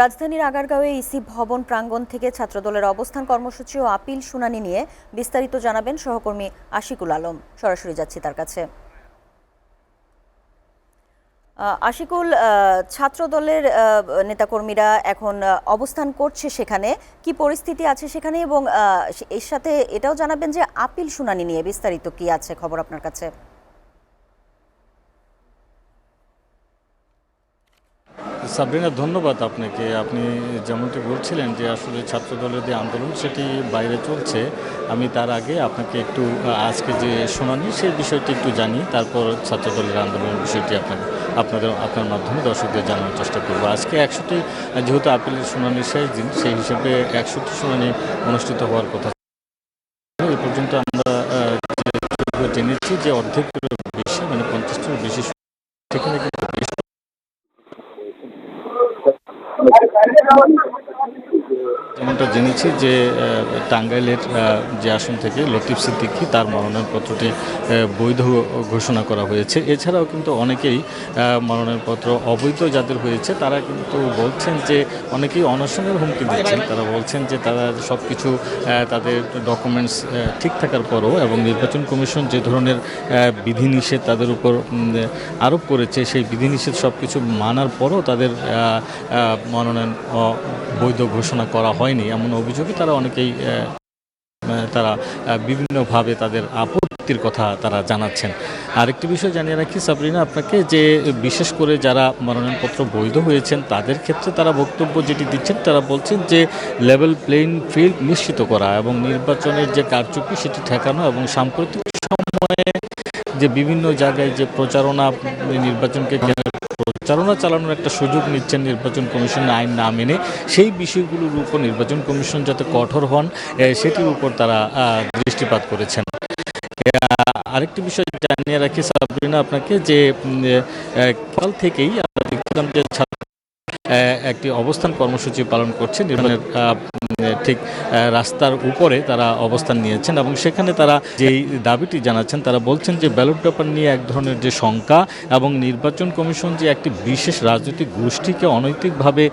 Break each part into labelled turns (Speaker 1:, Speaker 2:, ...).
Speaker 1: রাজধানীর আগারগাঁওয়ে ইসি ভবন প্রাঙ্গণ থেকে ছাত্রদলের অবস্থান কর্মসূচি ও আপিল শুনানি নিয়ে বিস্তারিত জানাবেন সহকর্মী আশিকুল আলম। সরাসরি যাচ্ছি তার কাছে। আশিকুল, ছাত্রদলের নেতাকর্মীরা এখন অবস্থান করছে, সেখানে কি পরিস্থিতি আছে সেখানে, এবং এর সাথে এটাও জানাবেন যে আপিল শুনানি নিয়ে বিস্তারিত কি আছে খবর আপনার কাছে?
Speaker 2: সাবরিনা, ধন্যবাদ আপনাকে। আপনি যেমনটি বলছিলেন যে আসলে ছাত্রদলের যে আন্দোলন সেটি বাইরে চলছে, আমি তার আগে আপনাকে একটু আজকে যে শুনানি সেই বিষয়টি একটু জানি, তারপর ছাত্রদলের আন্দোলনের বিষয়টি আপনার মাধ্যমে দর্শকদের জানানোর চেষ্টা করব। আজকে 100টি, যেহেতু আপিলের শুনানির শেষ দিন, সেই হিসেবে 100টি শুনানি অনুষ্ঠিত হওয়ার কথা। এ পর্যন্ত আমরা জেনেছি যে অর্ধেকের বেশি, মানে 50টির বেশি সেখানে কিন্তু যেমনটা জেনেছি যে টাঙ্গাইলের যে আসন থেকে লতিফ সিদ্দিকী, তার মনোনয়নপত্রটি বৈধ ঘোষণা করা হয়েছে। এছাড়াও কিন্তু অনেকেই মনোনয়নপত্র অবৈধ যাদের হয়েছে তারা কিন্তু বলছেন যে অনেকেই অনশনের হুমকি দিচ্ছেন। তারা বলছেন যে তারা সব কিছু তাদের ডকুমেন্টস ঠিক থাকার পরও, এবং নির্বাচন কমিশন যে ধরনের বিধিনিষেধ তাদের উপর আরোপ করেছে সেই বিধিনিষেধ সব কিছু মানার পরও তাদের মনোনয়ন বৈধ ঘোষণা করা হয়নি, এমন অভিযোগে তারা অনেকেই তারা বিভিন্নভাবে তাদের আপত্তির কথা তারা জানাচ্ছেন। আরেকটি বিষয় জানিয়ে রাখি সাবরিনা আপনাকে, যে বিশেষ করে যারা মনোনয়নপত্র বৈধ হয়েছেন তাদের ক্ষেত্রে তারা বক্তব্য যেটি দিচ্ছেন, তারা বলছেন যে লেভেল প্লেইং ফিল্ড নিশ্চিত করা এবং নির্বাচনের যে কারচুপি সেটি ঠেকানো, এবং সাম্প্রতিক সময়ে যে বিভিন্ন জায়গায় যে প্রচারণা, নির্বাচনকে প্রচারণা চালানোর একটা সুযোগ নিচ্ছেন নির্বাচন কমিশন আইন না মেনে, সেই বিষয়গুলোর উপর নির্বাচন কমিশন যাতে কঠোর হন সেটির উপর তারা দৃষ্টিপাত করেছেন। আরেকটি বিষয় জানিয়ে রাখি সাবরিনা আপনাকে, যে কাল থেকেই আমরা দেখছিলাম যে একটি অবস্থান কর্মসূচি পালন করছে নির্বাচনের ঠিক রাস্তার উপরে তারা অবস্থান নিয়েছেন, এবং সেখানে তারা যেই দাবিটি জানাচ্ছেন, তারা বলছেন যে ব্যালট পেপার নিয়ে এক ধরনের যে শঙ্কা, এবং নির্বাচন কমিশন যে একটি বিশেষ রাজনৈতিক গোষ্ঠীকে অনৈতিকভাবে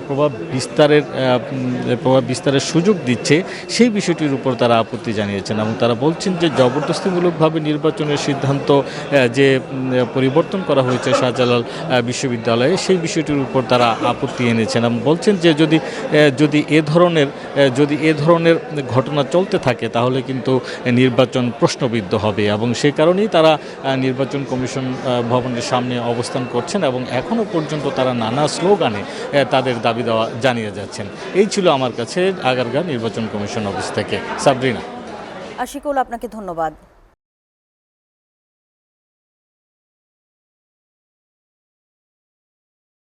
Speaker 2: প্রভাব বিস্তারের সুযোগ দিচ্ছে, সেই বিষয়টির উপর তারা আপত্তি জানিয়েছেন। এবং তারা বলছেন যে জবরদস্তিমূলকভাবে নির্বাচনের সিদ্ধান্ত যে পরিবর্তন করা হয়েছে শাহজালাল বিশ্ববিদ্যালয়ে, সেই বিষয়টির উপর তারা আপত্তি এনেছেন, এবং বলছেন যে যদি এ ধরনের ঘটনা চলতে থাকে তাহলে কিন্তু নির্বাচন প্রশ্নবিদ্ধ হবে, এবং সেই কারণেই তারা নির্বাচন কমিশন ভবনের সামনে অবস্থান করছেন, এবং এখনও পর্যন্ত তারা নানা স্লোগানে তাদের দাবি দেওয়া জানিয়ে যাচ্ছেন। এই ছিল আমার কাছে আগারগাঁও নির্বাচন কমিশন অফিস থেকে। সাবরিনা।
Speaker 1: আশিকুল, আপনাকে ধন্যবাদ।